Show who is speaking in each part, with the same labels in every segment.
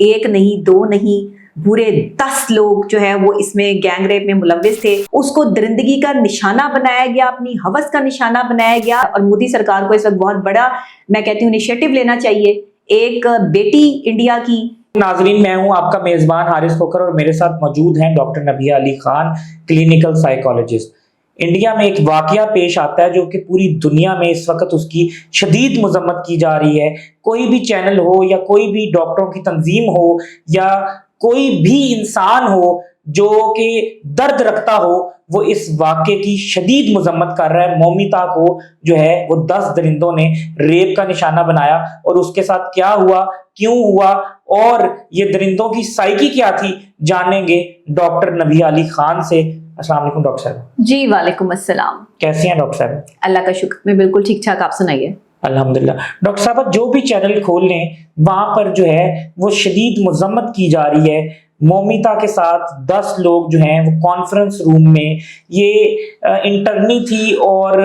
Speaker 1: ایک نہیں دو نہیں پورے 10 لوگ جو ہے وہ اس میں گینگ ریپ میں ملوث تھے. اس کو درندگی کا نشانہ بنایا گیا, اپنی ہوس کا نشانہ بنایا گیا. اور مودی سرکار کو اس وقت بہت بڑا میں کہتی ہوں انیشیٹو لینا چاہیے, ایک بیٹی انڈیا کی.
Speaker 2: ناظرین, میں ہوں آپ کا میزبان حارث کھوکھر اور میرے ساتھ موجود ہیں doctor Nabiha Ali Khan, clinical psychologist. India میں ایک واقعہ پیش آتا ہے جو کہ پوری دنیا میں اس وقت اس کی شدید مذمت کی جا رہی ہے. کوئی بھی چینل ہو یا کوئی بھی ڈاکٹروں کی تنظیم ہو یا کوئی بھی انسان ہو جو کہ درد رکھتا ہو, وہ اس واقعے کی شدید مذمت کر رہا ہے. مومیتا کو جو ہے وہ 10 درندوں نے ریپ کا نشانہ بنایا, اور اس کے ساتھ کیا ہوا, کیوں ہوا, اور یہ درندوں کی سائیکی کیا تھی, جانیں گے ڈاکٹر نبیہ علی خان سے. السلام علیکم ڈاکٹر صاحب.
Speaker 1: جی وعلیکم السلام.
Speaker 2: کیسی ہیں ڈاکٹر صاحب؟
Speaker 1: اللہ کا شکر, میں بالکل ٹھیک ٹھاک, آپ سنائیے.
Speaker 2: الحمدللہ. ڈاکٹر صاحب, جو بھی چینل کھول لیں وہاں پر جو ہے وہ شدید مذمت کی جا رہی ہے. مومیتا کے ساتھ 10 لوگ جو ہیں وہ کانفرنس روم میں, یہ انٹرنی تھی اور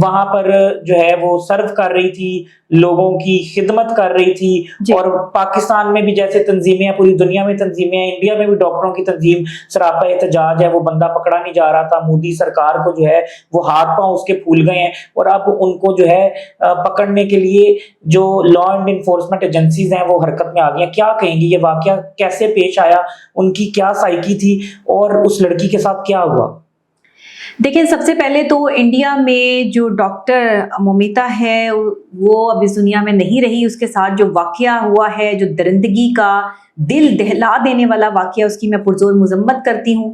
Speaker 2: وہاں پر جو ہے وہ سرو کر رہی تھی, لوگوں کی خدمت کر رہی تھی. اور پاکستان میں بھی جیسے تنظیمیں ہیں, پوری دنیا میں تنظیمیں ہیں, انڈیا میں بھی ڈاکٹروں کی تنظیم سراپا احتجاج ہے, وہ بندہ پکڑا نہیں جا رہا تھا. مودی سرکار کو جو ہے وہ ہاتھ پاؤں اس کے پھول گئے ہیں, اور اب ان کو جو ہے پکڑنے کے لیے جو لا اینڈ انفورسمنٹ ایجنسیز ہیں وہ حرکت میں آ گئی ہیں. کیا کہیں گی, یہ واقعہ کیسے پیش آیا, ان کی کیا سائیکی تھی, اور اس لڑکی کے ساتھ کیا ہوا؟
Speaker 1: دیکھیں, سب سے پہلے تو انڈیا میں جو ڈاکٹر مومیتا ہے وہ اب اس دنیا میں نہیں رہی. اس کے ساتھ جو واقعہ ہوا ہے, جو درندگی کا دل دہلا دینے والا واقعہ, اس کی میں پرزور مذمت کرتی ہوں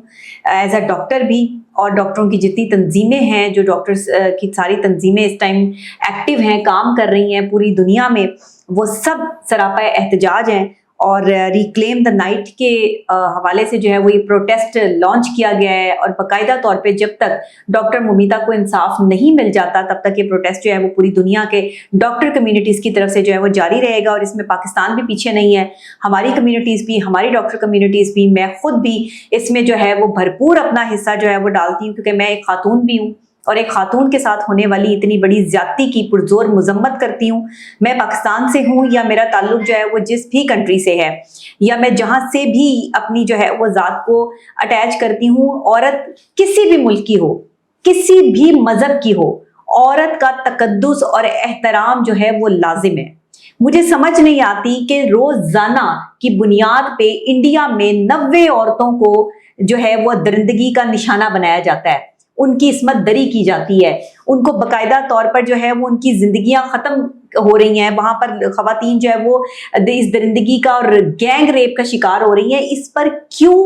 Speaker 1: ایز اے ڈاکٹر بھی. اور ڈاکٹروں کی جتنی تنظیمیں ہیں, جو ڈاکٹرز کی ساری تنظیمیں اس ٹائم ایکٹیو ہیں, کام کر رہی ہیں پوری دنیا میں, وہ سب سراپا احتجاج ہیں. اور ریکلیم دا نائٹ کے حوالے سے جو ہے وہ یہ پروٹیسٹ لانچ کیا گیا ہے, اور باقاعدہ طور پہ جب تک ڈاکٹر مومیتا کو انصاف نہیں مل جاتا تب تک یہ پروٹیسٹ جو ہے وہ پوری دنیا کے ڈاکٹر کمیونٹیز کی طرف سے جو ہے وہ جاری رہے گا. اور اس میں پاکستان بھی پیچھے نہیں ہے, ہماری کمیونٹیز بھی, ہماری ڈاکٹر کمیونٹیز بھی, میں خود بھی اس میں جو ہے وہ بھرپور اپنا حصہ جو ہے وہ ڈالتی ہوں, کیونکہ میں ایک خاتون بھی ہوں اور ایک خاتون کے ساتھ ہونے والی اتنی بڑی زیادتی کی پرزور مذمت کرتی ہوں. میں پاکستان سے ہوں یا میرا تعلق جو ہے وہ جس بھی کنٹری سے ہے, یا میں جہاں سے بھی اپنی جو ہے وہ ذات کو اٹیچ کرتی ہوں, عورت کسی بھی ملک کی ہو, کسی بھی مذہب کی ہو, عورت کا تقدس اور احترام جو ہے وہ لازم ہے. مجھے سمجھ نہیں آتی کہ روزانہ کی بنیاد پہ انڈیا میں 90 عورتوں کو جو ہے وہ درندگی کا نشانہ بنایا جاتا ہے, ان کی عصمت دری کی جاتی ہے, ان کو باقاعدہ طور پر جو ہے وہ ان کی زندگیاں ختم ہو رہی ہیں. وہاں پر خواتین جو ہے وہ اس درندگی کا اور گینگ ریپ کا شکار ہو رہی ہیں. اس پر کیوں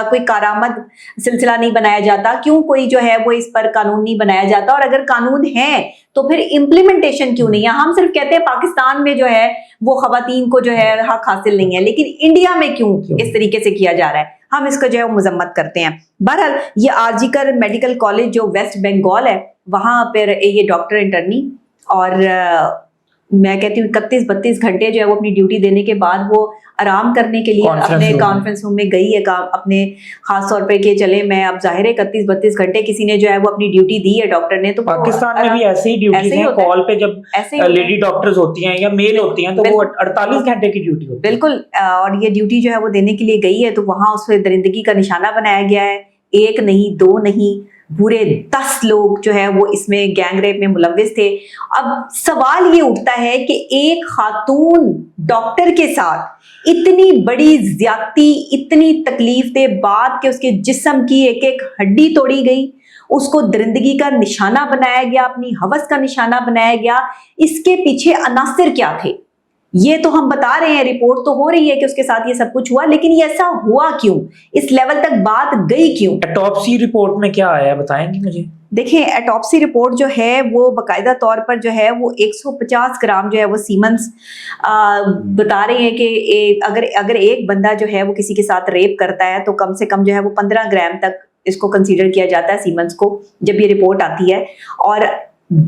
Speaker 1: کوئی کارآمد سلسلہ نہیں بنایا جاتا, کیوں کوئی جو ہے وہ اس پر قانون نہیں بنایا جاتا, اور اگر قانون ہے تو پھر امپلیمنٹیشن کیوں نہیں ہے؟ ہم صرف کہتے ہیں پاکستان میں جو ہے وہ خواتین کو جو ہے حق حاصل نہیں ہے, لیکن انڈیا میں کیوں اس طریقے سے کیا جا رہا ہے, ہم اس کو جو ہے وہ مذمت کرتے ہیں. بہرحال یہ آرجی کر میڈیکل کالج جو ویسٹ بنگال ہے, وہاں پہ یہ ڈاکٹر انٹرنی, اور میں کہتی ہوں 31-32 گھنٹے جو ہے وہ اپنی ڈیوٹی دینے کے بعد وہ آرام کرنے کے لیے اپنے کانفرنس روم میں گئی ہے, اپنے خاص طور پہ کہ چلے میں اب ظاہر ہے 31-32 گھنٹے کسی نے جو ہے وہ اپنی ڈیوٹی دی ہے ڈاکٹر نے. تو
Speaker 2: پاکستان میں بھی ایسے ہی ڈیوٹیز ہیں, کال پہ جب لیڈی ڈاکٹرز ہوتی ہیں یا میل ہوتی ہیں تو وہ 48 گھنٹے کی ڈیوٹی ہوتی ہے.
Speaker 1: بالکل, اور یہ ڈیوٹی جو ہے وہ دینے کے لیے گئی ہے, تو وہاں اس پہ درندگی کا نشانہ بنایا گیا ہے. ایک نہیں دو نہیں پورے 10 لوگ جو ہے وہ اس میں گینگ ریپ میں ملوث تھے. اب سوال یہ اٹھتا ہے کہ ایک خاتون ڈاکٹر کے ساتھ اتنی بڑی زیادتی, اتنی تکلیف دہ بات کہ اس کے جسم کی ایک ایک ہڈی توڑی گئی, اس کو درندگی کا نشانہ بنایا گیا, اپنی ہوس کا نشانہ بنایا گیا. اس کے پیچھے عناصر کیا تھے یہ تو ہم بتا رہے ہیں, رپورٹ تو ہو رہی ہے کہ اس کے ساتھ یہ سب کچھ ہوا, لیکن یہ ایسا ہوا کیوں, اس لیول تک بات گئی کیوں؟
Speaker 2: اٹاپسی رپورٹ میں کیا آیا بتائیں گے مجھے؟
Speaker 1: دیکھیں, اٹاپسی رپورٹ جو ہے وہ باقاعدہ طور پر جو ہے وہ 150 گرام جو ہے وہ سیمنز بتا رہے ہیں کہ اگر ایک بندہ جو ہے وہ کسی کے ساتھ ریپ کرتا ہے تو کم سے کم جو ہے وہ 15 گرام تک اس کو کنسیڈر کیا جاتا ہے سیمنز کو, جب یہ رپورٹ آتی ہے. اور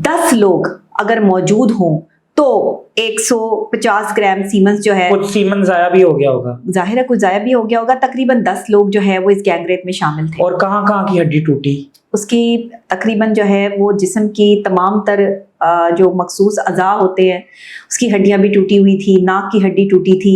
Speaker 1: 10 لوگ اگر موجود ہوں تو 150 گرام سیمنز جو ہے,
Speaker 2: کچھ سیمنز ضائع بھی ہو گیا ہوگا,
Speaker 1: ظاہر ہے کچھ ضائع بھی ہو گیا ہوگا. تقریباً 10 لوگ جو ہے وہ اس گینگ ریپ میں شامل تھے.
Speaker 2: اور کہاں کہاں کی ہڈی ٹوٹی؟
Speaker 1: اس کی تقریباً جو ہے وہ جسم کی تمام تر جو مخصوص اعضاء ہوتے ہیں اس کی ہڈیاں بھی ٹوٹی ہوئی تھی, ناک کی ہڈی ٹوٹی تھی,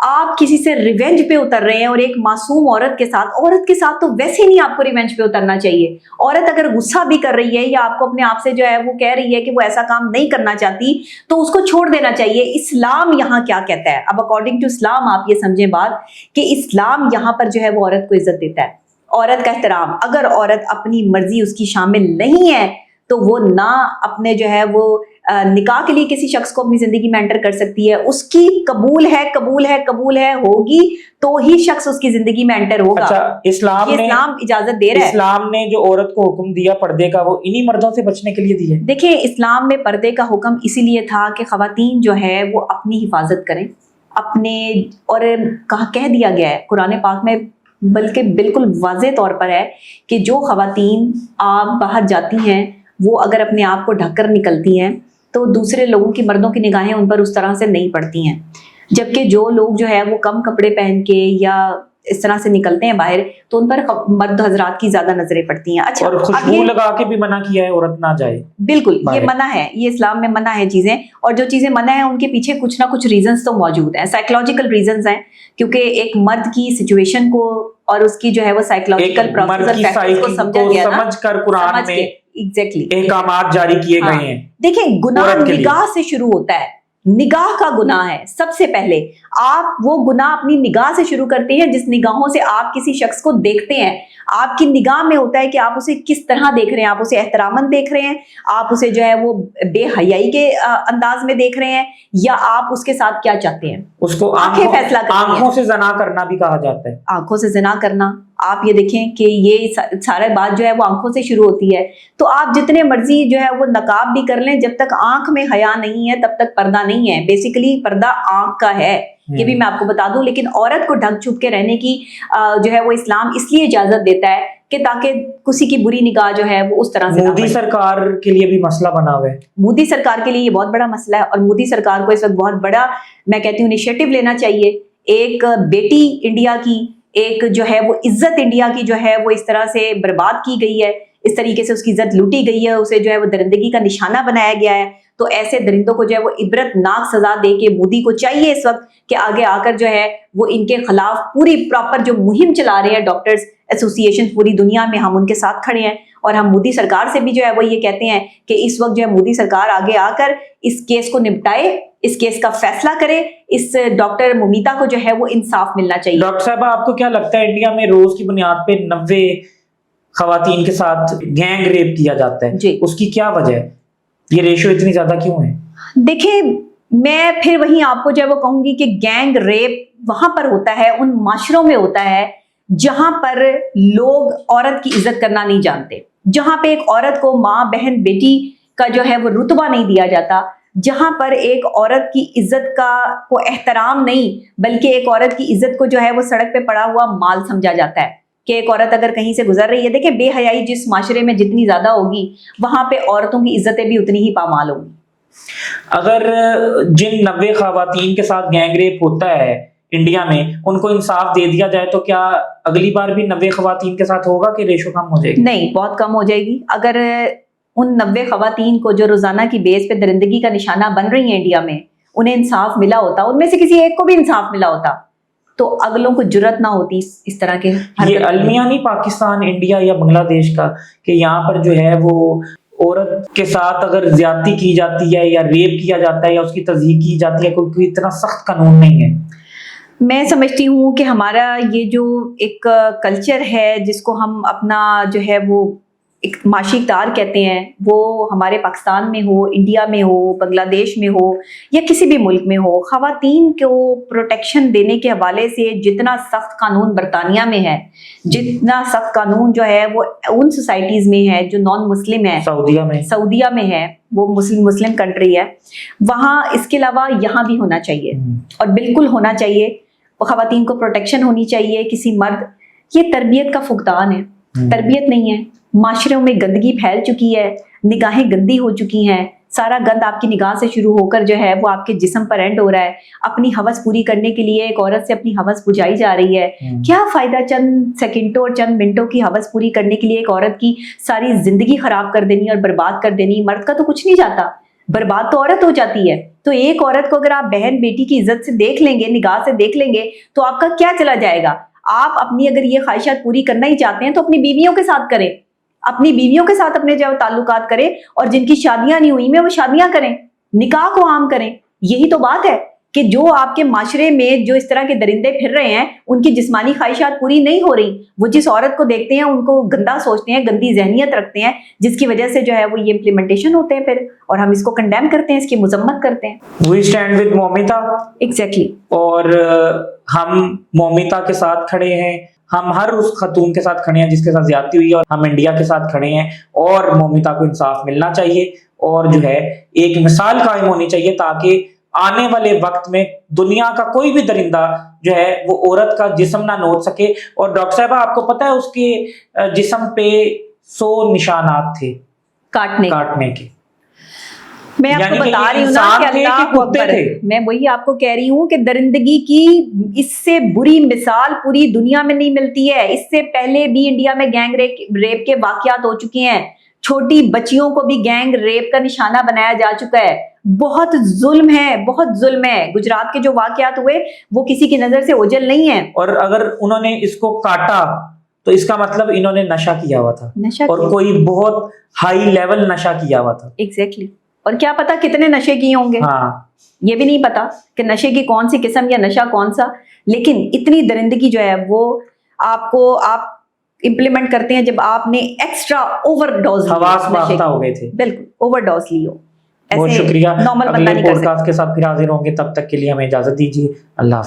Speaker 1: آپ کسی سے ریونج پہ اتر رہے ہیں, اور ایک معصوم عورت کے ساتھ تو ویسے ہی نہیں آپ کو ریونج پہ اترنا چاہیے. عورت اگر غصہ بھی کر رہی ہے یا آپ کو اپنے آپ سے جو ہے وہ کہہ رہی ہے کہ وہ ایسا کام نہیں کرنا چاہتی, تو اس کو چھوڑ دینا چاہیے. اسلام یہاں کیا کہتا ہے؟ اب اکارڈنگ ٹو اسلام آپ یہ سمجھیں بات کہ اسلام یہاں پر جو ہے وہ عورت کو عزت دیتا ہے, عورت کا احترام. اگر عورت اپنی مرضی اس کی شامل نہیں ہے تو وہ نہ اپنے جو ہے وہ نکاح کے لیے کسی شخص کو اپنی زندگی میں انٹر کر سکتی ہے. اس کی قبول ہے ہوگی تو ہی شخص اس کی زندگی میں انٹر ہوگا.
Speaker 2: اچھا, اسلام
Speaker 1: اجازت دے رہا ہے.
Speaker 2: اسلام نے جو عورت کو حکم دیا پردے کا, وہ انہی مردوں سے بچنے کے لیے دیا.
Speaker 1: دیکھیں, اسلام میں پردے کا حکم اسی لیے تھا کہ خواتین جو ہے وہ اپنی حفاظت کریں اپنے, اور کہہ دیا گیا ہے قرآن پاک میں, بلکہ بالکل واضح طور پر ہے کہ جو خواتین آپ باہر جاتی ہیں وہ اگر اپنے آپ کو ڈھک کر نکلتی ہیں تو دوسرے لوگوں کی, مردوں کی نگاہیں ان پر اس طرح سے نہیں پڑتی ہیں. جبکہ جو لوگ جو ہے وہ کم کپڑے پہن کے یا اس طرح سے نکلتے ہیں باہر تو ان پر مرد حضرات کی زیادہ نظریں پڑتی ہیں. اچھا,
Speaker 2: اور خوشبو لگا کے بھی منع کیا ہے عورت نہ جائے.
Speaker 1: بالکل, یہ منع ہے, یہ اسلام میں منع ہے چیزیں, اور جو چیزیں منع ہیں ان کے پیچھے کچھ نہ کچھ ریزنز تو موجود ہیں, سائیکولوجیکل ریزنز ہیں, کیونکہ ایک مرد کی سچویشن کو اور اس کی جو ہے وہ سائیکولوجیکل پروسیس کو
Speaker 2: سمجھ کر قرآن میں احکامات جاری کیے گئے ہیں.
Speaker 1: دیکھیں, گناہ نگاہ سے شروع ہوتا ہے, نگاہ کا گناہ ہے. سب سے پہلے آپ وہ گناہ اپنی نگاہ سے شروع کرتے ہیں جس نگاہوں سے آپ کسی شخص کو دیکھتے ہیں. آپ کی نگاہ میں ہوتا ہے کہ آپ اسے کس طرح دیکھ رہے ہیں, آپ اسے احتراماً دیکھ رہے ہیں, آپ اسے جو ہے وہ بے حیائی کے انداز میں دیکھ رہے ہیں, یا آپ اس کے ساتھ کیا چاہتے ہیں.
Speaker 2: اس کو
Speaker 1: آنکھیں فیصلہ کرتی ہیں.
Speaker 2: آنکھوں سے زنا کرنا بھی کہا جاتا ہے.
Speaker 1: آنکھوں سے زنا کرنا, آپ یہ دیکھیں کہ یہ سارا بات جو ہے وہ آنکھوں سے شروع ہوتی ہے. تو آپ جتنے مرضی جو ہے وہ نقاب بھی کر لیں, جب تک آنکھ میں حیا نہیں ہے تب تک پردہ نہیں ہے. بیسیکلی پردہ آنکھ کا ہے, یہ بھی میں آپ کو بتا دوں. لیکن عورت کو ڈھک چھپ کے رہنے کی جو ہے وہ اسلام اس لیے اجازت دیتا ہے کہ تاکہ کسی کی بری نگاہ جو ہے وہ اس طرح سے.
Speaker 2: مودی سرکار کے لیے بھی مسئلہ بنا ہوا ہے.
Speaker 1: مودی سرکار کے لیے یہ بہت بڑا مسئلہ ہے, اور مودی سرکار کو اس وقت بہت بڑا, میں کہتی ہوں, انیشیٹو لینا چاہیے. ایک بیٹی انڈیا کی, ایک جو ہے وہ عزت انڈیا کی جو ہے وہ اس طرح سے برباد کی گئی ہے, اس طریقے سے اس کی عزت لوٹی گئی ہے, اسے جو ہے وہ درندگی کا نشانہ بنایا گیا ہے. تو ایسے درندوں کو جو ہے وہ عبرت ناک سزا دے کے مودی کو چاہیے اس وقت کہ آگے آ کر جو ہے وہ ان کے خلاف پوری پراپر جو مہم چلا رہے ہیں ڈاکٹرز ایسوسی ایشن پوری دنیا میں, ہم ان کے ساتھ کھڑے ہیں. اور ہم مودی سرکار سے بھی جو ہے وہ یہ کہتے ہیں کہ اس وقت جو ہے مودی سرکار آگے آ کر اس کیس کو نپٹائے, اس کیس کا فیصلہ کرے. اس ڈاکٹر مومیتا کو جو ہے وہ انصاف ملنا چاہیے.
Speaker 2: ڈاکٹر صاحب, آپ کو کیا لگتا ہے انڈیا میں روز کی بنیاد پہ 90 خواتین کے ساتھ گینگ ریپ کیا جاتا ہے,
Speaker 1: جی,
Speaker 2: اس کی کیا وجہ ہے؟ یہ ریشو اتنی زیادہ کیوں ہے؟
Speaker 1: دیکھیں, میں پھر وہیں آپ کو جو ہے وہ کہوں گی کہ گینگ ریپ وہاں پر ہوتا ہے, ان معاشروں میں ہوتا ہے جہاں پر لوگ عورت کی عزت کرنا نہیں جانتے, جہاں پہ ایک عورت کو ماں, بہن, بیٹی کا جو ہے وہ رتبہ نہیں دیا جاتا, جہاں پر ایک عورت کی عزت کا کو احترام نہیں بلکہ ایک عورت کی عزت کو جو ہے وہ سڑک پہ پڑا ہوا مال سمجھا جاتا ہے. کہ ایک عورت اگر کہیں سے گزر رہی ہے, دیکھیں بے حیائی جس معاشرے میں جتنی زیادہ ہوگی وہاں پہ عورتوں کی عزتیں بھی اتنی ہی پامال ہوں گی.
Speaker 2: اگر جن 90 خواتین کے ساتھ گینگ ریپ ہوتا ہے انڈیا میں ان کو انصاف دے دیا جائے تو کیا اگلی بار بھی 90 خواتین کے ساتھ ہوگا کہ ریشو کم ہو جائے گی؟
Speaker 1: نہیں, بہت کم ہو جائے گی. اگر ان 90 خواتین کو جو روزانہ کی بیس پہ درندگی کا نشانہ بن رہی ہیں انڈیا میں, انہیں انصاف ملا ہوتا, ان میں سے کسی ایک کو بھی انصاف ملا ہوتا, تو اگلوں کو جرت نہ ہوتی اس طرح کے.
Speaker 2: یہ المیہ نہیں پاکستان, انڈیا یا بنگلہ دیش کا, کہ یہاں پر جو ہے وہ عورت کے ساتھ اگر زیادتی کی جاتی ہے یا ریپ کیا جاتا ہے یا اس کی تضحیق کی جاتی ہے, کوئی اتنا سخت قانون نہیں ہے.
Speaker 1: میں سمجھتی ہوں کہ ہمارا یہ جو ایک کلچر ہے جس کو ہم اپنا جو ہے وہ ایک معاشی اقدار کہتے ہیں, وہ ہمارے پاکستان میں ہو, انڈیا میں ہو, بنگلہ دیش میں ہو یا کسی بھی ملک میں ہو, خواتین کو پروٹیکشن دینے کے حوالے سے جتنا سخت قانون برطانیہ میں ہے, جتنا سخت قانون جو ہے وہ ان سوسائٹیز میں ہے جو نان مسلم ہے, سعودیہ میں ہے, وہ مسلم کنٹری ہے, وہاں اس کے علاوہ یہاں بھی ہونا چاہیے, اور بالکل ہونا چاہیے. خواتین کو پروٹیکشن ہونی چاہیے. کسی مرد, یہ تربیت کا فقدان ہے, تربیت نہیں ہے. معاشروں میں گندگی پھیل چکی ہے, نگاہیں گندی ہو چکی ہیں, سارا گند آپ کی نگاہ سے شروع ہو کر جو ہے وہ آپ کے جسم پر اینڈ ہو رہا ہے. اپنی ہوس پوری کرنے کے لیے ایک عورت سے اپنی ہوس بجھائی جا رہی ہے. کیا فائدہ چند سیکنڈوں اور چند منٹوں کی ہوس پوری کرنے کے لیے ایک عورت کی ساری زندگی خراب کر دینی اور برباد کر دینی. مرد کا تو کچھ نہیں جاتا, برباد تو عورت ہو جاتی ہے. تو ایک عورت کو اگر آپ بہن بیٹی کی عزت سے دیکھ لیں گے, نگاہ سے دیکھ لیں گے, تو آپ کا کیا چلا جائے گا؟ آپ اپنی اگر یہ خواہشات پوری کرنا ہی چاہتے ہیں تو اپنی بیویوں کے ساتھ کریں, اپنی بیویوں کے ساتھ اپنے جو تعلقات کریں, اور جن کی شادیاں نہیں ہوئی میں وہ شادیاں کریں, نکاح کو عام کریں. یہی تو بات ہے کہ جو آپ کے معاشرے میں جو اس طرح کے درندے پھر رہے ہیں, ان کی جسمانی خواہشات پوری نہیں ہو رہی, وہ جس عورت کو دیکھتے ہیں ان کو گندا سوچتے ہیں, گندی ذہنیت رکھتے ہیں, جس کی وجہ سے جو ہے وہ یہ امپلیمنٹیشن ہوتے ہیں پھر, اور ہم اس کو کنڈیم کرتے ہیں, اس کی مذمت کرتے ہیں.
Speaker 2: We stand with مومیتا.
Speaker 1: ایگزیکٹلی.
Speaker 2: اور ہم مومیتا کے ساتھ کھڑے ہیں, ہم ہر اس خاتون کے ساتھ کھڑے ہیں جس کے ساتھ زیادتی ہوئی ہے, اور ہم انڈیا کے ساتھ کھڑے ہیں, اور مومیتا کو انصاف ملنا چاہیے, اور جو ہے ایک مثال قائم ہونی چاہیے تاکہ آنے والے وقت میں دنیا کا کوئی بھی درندہ جو ہے وہ عورت کا جسم نہ نوچ سکے. اور ڈاکٹر صاحبہ آپ کو پتہ ہے اس کے جسم پہ 100 نشانات تھے کاٹنے کے.
Speaker 1: میں آپ کو بتا رہی ہوں نا کہ اللہ اکبر, میں وہی آپ کو کہہ رہی ہوں کہ درندگی کی اس سے بری مثال پوری دنیا میں نہیں ملتی ہے. اس سے پہلے بھی انڈیا میں گینگ ریپ کے واقعات ہو چکے ہیں, چھوٹی بچیوں کو بھی گینگ ریپ کا نشانہ بنایا جا چکا ہے. بہت ظلم ہے, بہت ظلم ہے. گجرات کے جو واقعات ہوئے وہ کسی کی نظر سے اوجھل نہیں ہیں.
Speaker 2: اور اگر انہوں نے اس کو کاٹا تو اس کا مطلب انہوں نے نشہ کیا ہوا تھا, اور کوئی بہت ہائی لیول نشہ کیا ہوا تھا.
Speaker 1: ایگزیکٹلی. اور کیا پتا کتنے نشے کیے ہوں گے, یہ بھی نہیں پتا کہ نشے کی کون سی قسم یا نشہ کون سا. لیکن اتنی درندگی جو ہے وہ آپ امپلیمنٹ کرتے ہیں جب آپ نے ایکسٹرا اوور ڈوز
Speaker 2: حواس باختہ ہو گئے تھے.
Speaker 1: بالکل اوور ڈوز لی ہو.
Speaker 2: بہت شکریہ.
Speaker 1: نارمل
Speaker 2: اگلے پوڈ کاسٹ کے ساتھ پھر حاضر ہوں گے, تب تک کے لیے ہمیں اجازت دیجیے. اللہ حافظ.